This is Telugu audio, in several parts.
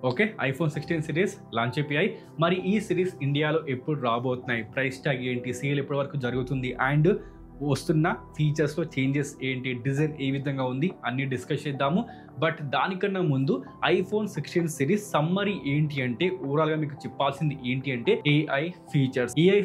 ఓకే, ఐఫోన్ 16 సిరీస్ లాంచ్ అయిపోయాయి. మరి ఈ సిరీస్ ఇండియాలో ఎప్పుడు రాబోతున్నాయి, ప్రైస్ ట్యాగ్ ఏంటి, సేల్ ఎప్పటి వరకు జరుగుతుంది, అండ్ వస్తున్న ఫీచర్స్లో చేంజెస్ ఏంటి, డిజైన్ ఏ విధంగా ఉంది అన్ని డిస్కస్ చేద్దాము. బట్ దానికన్నా ముందు ఐఫోన్ 16 సిరీస్ సమ్మరీ ఏంటి అంటే, ఓవరాల్గా మీకు చెప్పాల్సింది ఏంటి అంటే ఏఐ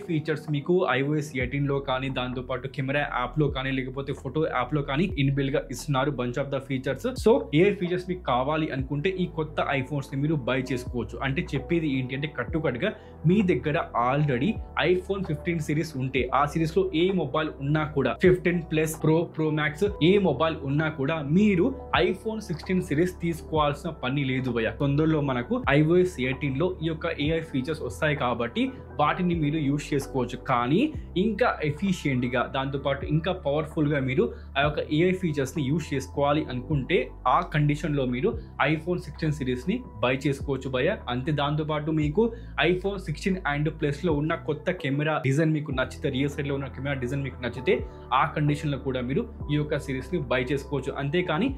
ఫీచర్స్ మీకు iOS 18లో కానీ, దాంతోపాటు కెమెరా యాప్లో కానీ, లేకపోతే ఫోటో యాప్లో కానీ ఇన్బిల్డ్గా ఇస్తున్నారు bunch of the features. So AI features మీకు కావాలి అనుకుంటే ఈ కొత్త ఐఫోన్స్ని మీరు బై చేసుకోవచ్చు. అంటే చెప్పేది ఏంటి అంటే, కట్టుకట్టుగా మీ దగ్గర ఆల్రెడీ ఐఫోన్ 15 సిరీస్ ఉంటే, ఆ సిరీస్లో ఏ మొబైల్ ఉన్నా కూడా 15 ప్లస్ ప్రో మ్యాక్స్ ఏ మొబైల్ ఉన్నా కూడా మీరు ఐఫోన్ 16 సిరీస్ తీసుకోవాల్సిన పని లేదు భయ్య. తొందరలో మనకు iOS 18లో ఈ యొక్క ఏఐ ఫీచర్స్ వస్తాయి కాబట్టి వాటిని మీరు యూజ్ చేసుకోవచ్చు. కానీ ఇంకా ఎఫిషియెంట్ గా, దాంతోపాటు ఇంకా పవర్ఫుల్ గా మీరు ఆ యొక్క ఏఐ ఫీచర్స్ ని యూజ్ చేసుకోవాలి అనుకుంటే ఆ కండిషన్ లో మీరు ఐఫోన్ 16 సిరీస్ ని బై చేసుకోవచ్చు భయ్య. అంతే, దాంతోపాటు మీకు ఐఫోన్ 16 అండ్ ప్లస్ లో ఉన్న కొత్త కెమెరా డిజైన్ మీకు నచ్చితే, రియల్ సైడ్ లో ఉన్న కెమెరా డిజైన్ మీకు నచ్చితే ఆ కండిషన్ లో కూడా మీరు ఈ యొక్క సిరీస్ ని బై చేసుకోవచ్చు. అంతేకాని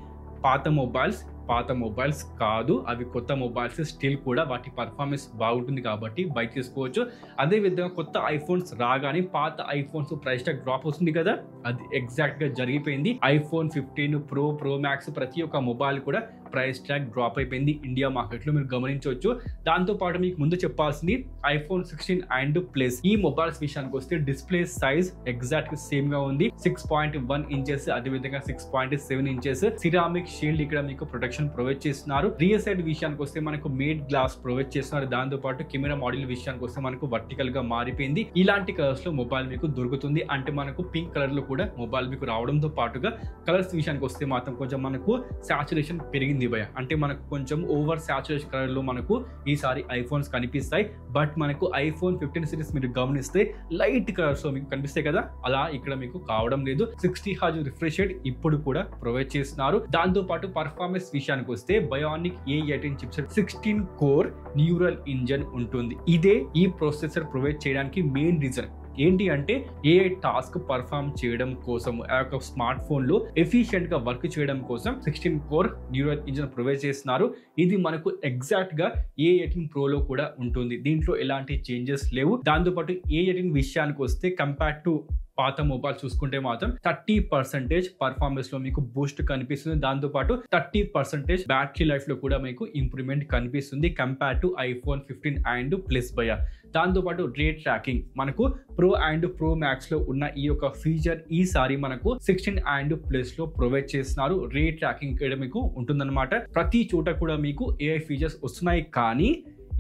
పాత మొబైల్స్ కాదు, అవి కొత్త మొబైల్స్, స్టిల్ కూడా వాటి పర్ఫార్మెన్స్ బాగుంటుంది కాబట్టి బై చేసుకోవచ్చు. అదేవిధంగా కొత్త ఐఫోన్స్ రాగానే పాత ఐఫోన్స్ ప్రైస్ ట్యాగ్ డ్రాప్ అవుతుంది కదా, అది ఎగ్జాక్ట్ గా జరిగిపోయింది. ఐఫోన్ 15 ప్రో మ్యాక్స్ ప్రతి ఒక్క మొబైల్ కూడా ప్రైస్ ట్యాగ్ డ్రాప్ అయిపోయింది ఇండియా మార్కెట్ లో, మీరు గమనించవచ్చు. దాంతో పాటు మీకు ముందు చెప్పాల్సింది ఐఫోన్ 16 అండ్ ప్లస్ ఈ మొబైల్స్ విషయానికి వస్తే డిస్ప్లే సైజ్ ఎగ్జాక్ట్ సేమ్ గా ఉంది, 6.1 ఇంచెస్, అదేవిధంగా 6.7 ఇంచెస్ సిరామిక్ షీల్డ్ ఇక్కడ మీకు ప్రొటెక్షన్ ప్రొవైడ్ చేస్తున్నారు. రియర్ సైడ్ విషయానికి వస్తే మనకు మేడ్ గ్లాస్ ప్రొవైడ్ చేస్తున్నారు. దాంతో పాటు కెమెరా మోడల్ విషయానికి వస్తే మనకు వర్టికల్ గా మారిపోయింది. ఇలాంటి కలర్స్ లో మొబైల్ మీకు దొరుకుతుంది. అంటే మనకు పింక్ కలర్ లో కూడా మొబైల్ మీకు రావడంతో పాటుగా కలర్స్ విషయానికి వస్తే మాత్రం కొంచెం మనకు సాచురేషన్ పెరిగింది భయ. అంటే మనకు కొంచెం ఓవర్ సాచురేషన్ కలర్ లో మనకు ఈసారి ఐఫోన్స్ కనిపిస్తాయి. బట్ మనకు ఐఫోన్ 15 సిరీస్ మీరు గమనిస్తే లైట్ కలర్స్ లో మీకు కనిపిస్తాయి కదా, అలా ఇక్కడ మీకు కావడం లేదు. 60 హెర్ట్జ్ రిఫ్రెష్ రేట్ ఇప్పుడు కూడా ప్రొవైడ్ చేస్తున్నారు. దాంతో పాటు పర్ఫార్మెన్స్ విషయానికి వస్తే bionic A18 chipset 16 core neural engine ఉంటుంది. ఇదే ఈ ప్రాసెసర్ ప్రొవైడ్ చేయడానికి మెయిన్ రీజన్ ఏంటి అంటే, ఏఐ టాస్క్ పర్ఫామ్ చేయడం కోసం, ఆ యొక్క స్మార్ట్ ఫోన్ లో ఎఫిషియెంట్ గా వర్క్ చేయడం కోసం 16 కోర్ న్యూరల్ ఇంజిన్ ప్రొవైడ్ చేస్తున్నారు. ఇది మనకు ఎగ్జాక్ట్ గా A18 Pro లో కూడా ఉంటుంది. దీంట్లో ఎలాంటి చేంజెస్ లేవు. దాంతోపాటు A18 విషయానికి వస్తే కంపేర్ టు పాత మొబైల్ చూసుకుంటే మాత్రం 30% పర్ఫార్మెన్స్ లో మీకు బూస్ట్ కనిపిస్తుంది. దాంతోపాటు 30% బ్యాటరీ లైఫ్ లో కూడా మీకు ఇంప్రూవ్మెంట్ కనిపిస్తుంది compare to iPhone 15 and plus భయ. దాంతోపాటు రేట్ ట్రాకింగ్ మనకు ప్రో అండ్ ప్రో మ్యాక్స్ లో ఉన్న ఈ యొక్క ఫీచర్ ఈసారి మనకు 16 అండ్ ప్లస్ లో ప్రొవైడ్ చేస్తున్నారు. రేట్ ట్రాకింగ్ ఇక్కడ మీకు ఉంటుందన్నమాట. ప్రతి చోట కూడా మీకు ఏఐ ఫీచర్స్ వస్తున్నాయి. కానీ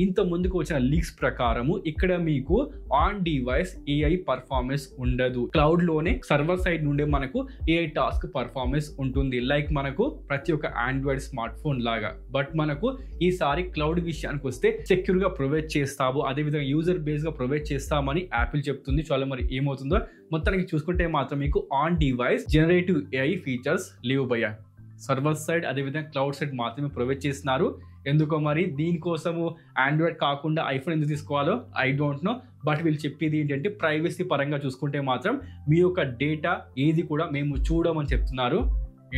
ఇంత ముందుకు వచ్చిన లీక్స్ ప్రకారము ఇక్కడ మీకు ఆన్ డివైస్ ఏఐ పర్ఫార్మెన్స్ ఉండదు. క్లౌడ్ లోనే సర్వర్ సైడ్ నుండే మనకు ఏఐ టాస్క్ పర్ఫార్మెన్స్ ఉంటుంది, లైక్ మనకు ప్రతి ఒక్క ఆండ్రాయిడ్ స్మార్ట్ ఫోన్ లాగా. బట్ మనకు ఈసారి క్లౌడ్ విషయానికి వస్తే సెక్యూర్ గా ప్రొవైడ్ చేస్తాము, అదేవిధంగా యూజర్ బేస్ గా ప్రొవైడ్ చేస్తామని యాపిల్ చెప్తుంది. చాలా మరి ఏమవుతుందో మొత్తానికి చూసుకుంటే మాత్రం మీకు on device generative AI features లేవు భయ్య. సర్వర్ సైడ్ అదేవిధంగా క్లౌడ్ సైడ్ మాత్రమే ప్రొవైడ్ చేస్తున్నారు. ఎందుకో మరి దీనికోసము ఆండ్రాయిడ్ కాకుండా ఐఫోన్ ఎందుకు తీసుకోవాలో ఐ డోంట్ నో. బట్ వీళ్ళు చెప్పేది ఏంటంటే, ప్రైవసీ పరంగా చూసుకుంటే మాత్రం మీ యొక్క డేటా ఏది కూడా మేము చూడమని చెప్తున్నారు.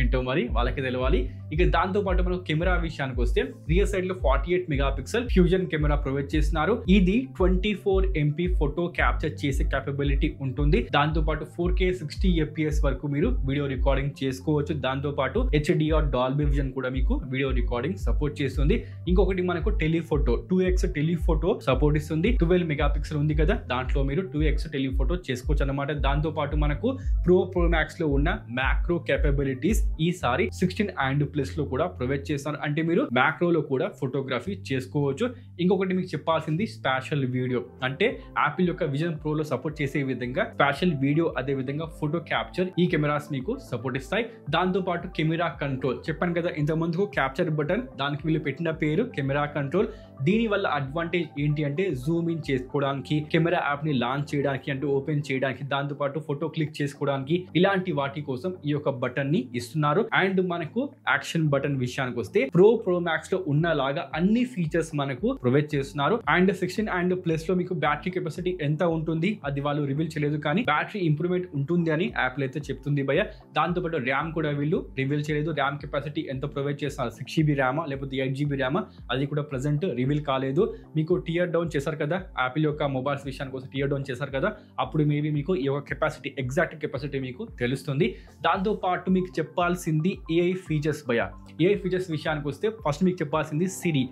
ఏంటో మరి వాళ్ళకి తెలవాలి. ఇక దాంతో పాటు మనం కెమెరా విషయానికి వస్తే రియర్ సైడ్ లో 48 మెగాపిక్సెల్ ఫ్యూజన్ కెమెరా ప్రొవైడ్ చేస్తున్నారు. ఇది 24 MP ఫోటో క్యాప్చర్ చేసే కేపబిలిటీ ఉంటుంది. దాంతో పాటు 4K 60 FPS వరకు మీరు వీడియో రికార్డింగ్ చేసుకోవచ్చు. దాంతో పాటు HDR డాల్బీ విజన్ కూడా మీకు వీడియో రికార్డింగ్ సపోర్ట్ చేస్తుంది. ఇంకొకటి మనకు టెలిఫోటో 2x టెలిఫోటో సపోర్ట్ ఇస్తుంది. 12 మెగాపిక్సెల్ ఉంది కదా, దాంట్లో మీరు 2x టెలిఫోటో చేసుకోవచ్చు అన్నమాట. దాంతో పాటు మనకు ప్రో మ్యాక్స్ లో ఉన్న మ్యాక్రో కేపబిలిటీస్ ఈసారి 16 అండ్ ప్లస్ లో కూడా ప్రొవైడ్ చేస్తారు. అంటే మీరు మ్యాక్రోలో కూడా ఫోటోగ్రఫీ చేసుకోవచ్చు. ఇంకొకటి మీకు చెప్పాల్సింది స్పెషల్ వీడియో, అంటే యాపిల్ యొక్క విజన్ ప్రో లో సపోర్ట్ చేసే విధంగా స్పెషల్ వీడియో అదే విధంగా ఫోటో క్యాప్చర్ ఈ కెమెరాస్ మీకు సపోర్ట్ ఇస్తాయి. దాంతో పాటు కెమెరా కంట్రోల్ చెప్పాను కదా ఇంత ముందుకు, క్యాప్చర్ బటన్, దానికి వీళ్ళు పెట్టిన పేరు కెమెరా కంట్రోల్. దీని వల్ల అడ్వాంటేజ్ ఏంటి అంటే, జూమ్ ఇన్ చేసుకోవడానికి, కెమెరా యాప్ ని లాంచ్ చేయడానికి అంటే ఓపెన్ చేయడానికి, దాంతో పాటు ఫోటో క్లిక్ చేసుకోవడానికి, ఇలాంటి వాటి కోసం ఈ యొక్క బటన్ ని ఇస్తుంది. ఇస్తున్నారు. అండ్ మనకు యాక్షన్ బటన్ విషయానికి వస్తే ప్రో మ్యాక్స్ లో ఉన్నలాగా అన్ని ఫీచర్స్ మనకు ప్రొవైడ్ చేస్తున్నారు. అండ్ 16 అండ్ ప్లస్ లో మీకు బ్యాటరీ కెపాసిటీ ఎంత ఉంటుంది అది వాళ్ళు రివీల్ చేయలేదు, కానీ బ్యాటరీ ఇంప్రూవ్మెంట్ ఉంటుంది అని యాపిల్ అయితే చెప్తుంది భయ్య. దాంతోపాటు ర్యామ్ కూడా వీళ్ళు రివీల్ చేయలేదు. ర్యామ్ కెపాసిటీ ఎంత ప్రొవైడ్ చేస్తున్నారు, 6GB ర్యామ్ లేకపోతే 8GB ర్యామ్, అది కూడా ప్రెసెంట్ రివీల్ కాలేదు. మీకు టియర్ డౌన్ చేశారు కదా యాపిల్ యొక్క మొబైల్స్ విషయానికి వస్తే, టియర్ డౌన్ చేశారు కదా, అప్పుడు మేబీ మీకు ఈ యొక్క కెపాసిటీ ఎగ్జాక్ట్ కెపాసిటీ మీకు తెలుస్తుంది. దాంతో పాటు మీకు చెప్పాల్సింది ఏఐ ఫీచర్స్ భయ్య. ఏఐ ఫీచర్స్ విషయానికి వస్తే ఫస్ట్ మీకు చెప్పాల్సింది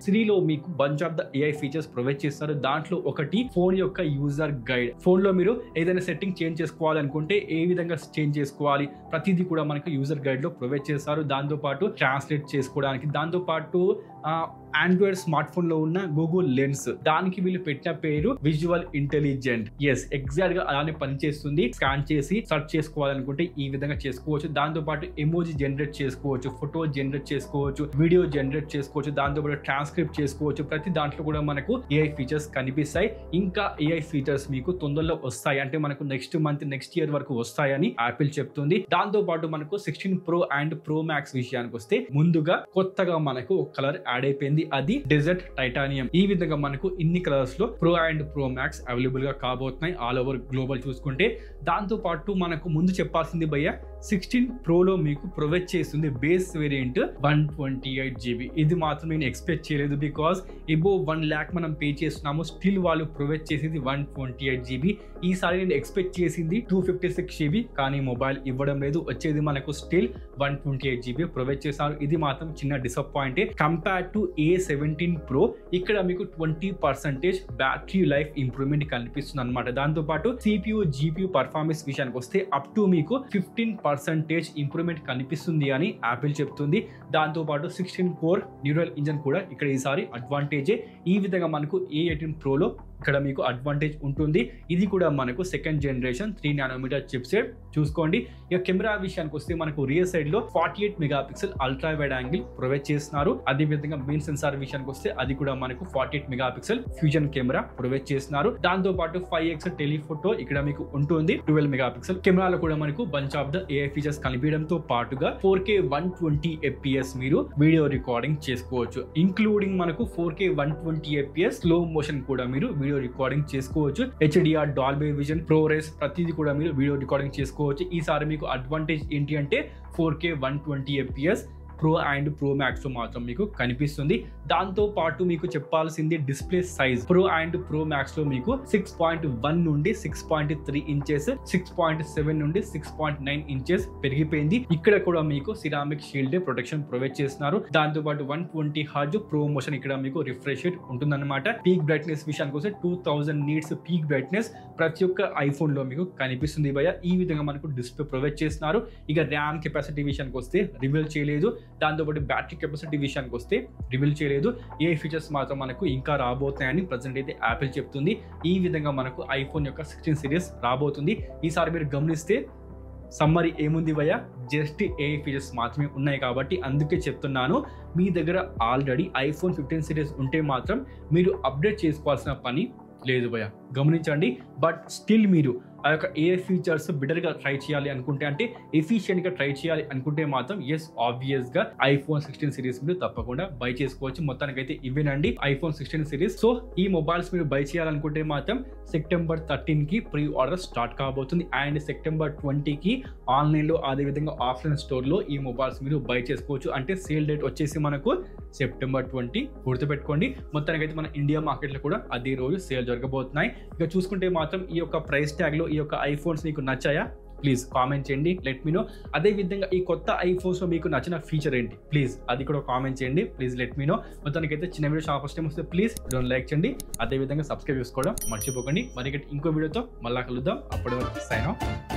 సిరిలో మీకు bunch of the AI features provide చేస్తారు. దాంట్లో ఒకటి ఫోన్ యొక్క యూజర్ గైడ్. ఫోన్ లో మీరు ఏదైనా సెట్టింగ్ చేంజ్ చేసుకోవాలనుకుంటే ఏ విధంగా చేంజ్ చేసుకోవాలి ప్రతిదీ కూడా మనకు యూజర్ గైడ్ లో ప్రొవైడ్ చేస్తారు. దాంతో పాటు ట్రాన్స్లేట్ చేసుకోవడానికి, దాంతో పాటు ఆండ్రాయిడ్ స్మార్ట్ ఫోన్ లో ఉన్న గూగుల్ లెన్స్, దానికి వీళ్ళు పెట్టిన పేరు విజువల్ ఇంటెలిజెంట్. ఎస్, ఎగ్జాక్ట్ గా అలానే పనిచేస్తుంది. స్కాన్ చేసి సర్చ్ చేసుకోవాలనుకుంటే ఈ విధంగా చేసుకోవచ్చు. దాంతో పాటు ఎమోజీ జనరేట్ చేసుకోవచ్చు, ఫోటో జనరేట్ చేసుకోవచ్చు, వీడియో జనరేట్ చేసుకోవచ్చు, దాంతో పాటు ట్రాన్స్క్రిప్ట్ చేసుకోవచ్చు. ప్రతి దాంట్లో కూడా మనకు ఏఐ ఫీచర్స్ కనిపిస్తాయి. ఇంకా ఏఐ ఫీచర్స్ మీకు తొందరలో వస్తాయి, అంటే మనకు నెక్స్ట్ మంత్ నెక్స్ట్ ఇయర్ వరకు వస్తాయని యాపిల్ చెప్తుంది. దాంతో పాటు మనకు 16 Pro అండ్ Pro Max విషయానికి వస్తే ముందుగా కొత్తగా మనకు ఒక కలర్ యాడ్ అయిపోయింది, అది డెజర్ట్ టైటానియం. ఈ విధంగా మనకు ఇన్ని కలర్స్ లో Pro and Pro Max available గా కాబోతున్నాయి ఆల్ ఓవర్ గ్లోబల్ చూసుకుంటే. దాంతో పాటు మనకు ముందు చెప్పాల్సింది భయ్య, 16 Pro లో మీకు ప్రొవైడ్ చేస్తుంది బేస్ వేరియంట్ 128GB. ఇది మాత్రం నేను ఎక్స్పెక్ట్ చేయలేదు, బికాస్ ఎబో 1 lakh మనం పే చేస్తున్నాము, స్టిల్ వాళ్ళు ప్రొవైడ్ చేసింది 128GB. ఈసారి నేను ఎక్స్పెక్ట్ చేసింది 256GB, కానీ మొబైల్ ఇవ్వడం లేదు. వచ్చేది మనకు స్టిల్ 128GB ప్రొవైడ్ చేశారు. ఇది మాత్రం చిన్న డిసప్పాయింటే కంపేర్ టు A17 Pro. ఇక్కడ మీకు 20% బ్యాటరీ లైఫ్ ఇంప్రూవ్మెంట్ కనిపిస్తుంది అనమాట. దాంతో పాటు CPU GPU పర్ఫార్మెన్స్ విషయానికి వస్తే అప్ టు మీకు 15% ఇంప్రూవ్మెంట్ కనిపిస్తుంది అని యాపిల్ చెప్తుంది. దాంతో పాటు 16 కోర్ న్యూరల్ ఇంజన్ కూడా ఇక్కడ ఈసారి అడ్వాంటేజే. ఈ విధంగా మనకు A18 Pro లో ఇక్కడ మీకు అడ్వాంటేజ్ ఉంటుంది. ఇది కూడా మనకు సెకండ్ జనరేషన్ 3nm చిప్సెట్. చూసుకోండి. ఇక కెమెరా విషయానికి వస్తే మనకు రియర్ సైడ్ లో 48 megapixel ultra wide angle provide చేస్తున్నారు. అదే విధంగా మెయిన్ సెన్సార్ విషయానికి వస్తే అది కూడా మనకు 48 మెగాపిక్సెల్ ఫ్యూజన్ కెమెరా ప్రొవైడ్ చేస్తున్నారు. దాంతో పాటు 5x టెలిఫోటో ఇక్కడ మీకు ఉంటుంది. 12 మెగాపిక్సెల్ కెమెరాలో కూడా మనకు bunch of the AI features కనిపించడంతో పాటుగా 4K 120 FPS మీరు వీడియో రికార్డింగ్ చేసుకోవచ్చు. ఇంక్లూడింగ్ మనకు 4K 120 FPS స్లో మోషన్ కూడా మీరు వీడియో రికార్డింగ్ చేసుకోవచ్చు. HDR, డాల్బీ విజన్, ప్రోరెస్ ప్రతిదీ కూడా మీరు వీడియో రికార్డింగ్ చేసుకోవచ్చు. ఈసారి మీకు అడ్వాంటేజ్ ఏంటి అంటే 4K 120 FPS Pro and Pro Max లో మాత్రం మీకు కనిపిస్తుంది. దాంతో పాటు మీకు చెప్పాల్సింది display size. Pro and Pro Max లో మీకు 6.1 నుండి 6.3 ఇంచెస్, 6.7 నుండి 6.9 ఇంచెస్ పెరిగిపోయింది. ఇక్కడ కూడా మీకు సిరామిక్ షీల్డ్ ప్రొటెక్షన్ ప్రొవైడ్ చేస్తున్నారు. దాంతో పాటు 120 Hz ప్రో మోషన్ ఇక్కడ మీకు రిఫ్రెష్ రేట్ ఉంటుందన్నమాట. పీక్ బ్రైట్నెస్ విషయానికి వస్తే 2000 నీట్స్ పీక్ బ్రైట్నెస్ ప్రతి ఒక్క ఐఫోన్ లో మీకు కనిపిస్తుంది భయ్య. ఈ విధంగా మనకు డిస్ప్లే ప్రొవైడ్ చేస్తున్నారు. ఇక ర్యామ్ కెపాసిటీ విషయానికి వస్తే రివీల్ చేయలేదు. దాంతోపాటు బ్యాటరీ కెపాసిటీ విషయానికి వస్తే రివీల్ చేయలేదు. ఏ ఫీచర్స్ మాత్రం మనకు ఇంకా రాబోతున్నాయని ప్రజెంట్ అయితే యాపిల్ చెప్తుంది. ఈ విధంగా మనకు ఐఫోన్ యొక్క 16 సిరీస్ రాబోతుంది. ఈసారి మీరు గమనిస్తే సమ్మరీ ఏముంది భయ్య, జస్ట్ ఏ ఫీచర్స్ మాత్రమే ఉన్నాయి కాబట్టి అందుకే చెప్తున్నాను. మీ దగ్గర ఆల్రెడీ ఐఫోన్ 15 సిరీస్ ఉంటే మాత్రం మీరు అప్డేట్ చేసుకోవాల్సిన పని లేదు భయ్య, గమనించండి. బట్ స్టిల్ మీరు ఆ యొక్క ఏ ఫీచర్స్ బెటర్గా ట్రై చేయాలి అనుకుంటే, అంటే ఎఫిషియెంట్గా ట్రై చేయాలి అనుకుంటే మాత్రం ఎస్ ఆబ్వియస్గా ఐఫోన్ 16 సిరీస్ మీరు తప్పకుండా బై చేసుకోవచ్చు. మొత్తానికైతే ఇవేనండి ఐఫోన్ 16 సిరీస్. సో ఈ మొబైల్స్ మీరు బై చేయాలనుకుంటే మాత్రం సెప్టెంబర్ 13కి ప్రీ ఆర్డర్ స్టార్ట్ కాబోతుంది. అండ్ సెప్టెంబర్ 20కి ఆన్లైన్లో అదేవిధంగా ఆఫ్లైన్ స్టోర్లో ఈ మొబైల్స్ మీరు బై చేసుకోవచ్చు. అంటే సేల్ డేట్ వచ్చేసి మనకు సెప్టెంబర్ 20 గుర్తుపెట్టుకోండి. మొత్తానికైతే మన ఇండియా మార్కెట్లో కూడా అదే రోజు సేల్ జరగబోతున్నాయి. ఇక చూసుకుంటే మాత్రం ఈ యొక్క ప్రైస్ ట్యాగ్లో ఈ యొక్క ఐఫోన్స్ మీకు నచ్చాయా? ప్లీజ్ కామెంట్ చేయండి, లెట్ మీ నో. అదే విధంగా ఈ కొత్త ఐఫోన్స్ లో మీకు నచ్చిన ఫీచర్ ఏంటి ప్లీజ్ అది కూడా కామెంట్ చేయండి, ప్లీజ్ లెట్ మీ నో. మొత్తానికైతే చిన్న వీడియో ఫస్ట్ టైం వస్తే ప్లీజ్ వీడియోని లైక్ చేయండి, అదే విధంగా సబ్స్క్రైబ్ చేసుకోవడం మర్చిపోకండి. మరి ఇంకో వీడియోతో మళ్ళా కలుద్దాం. అప్పటి వరకు సైన్ ఆఫ్.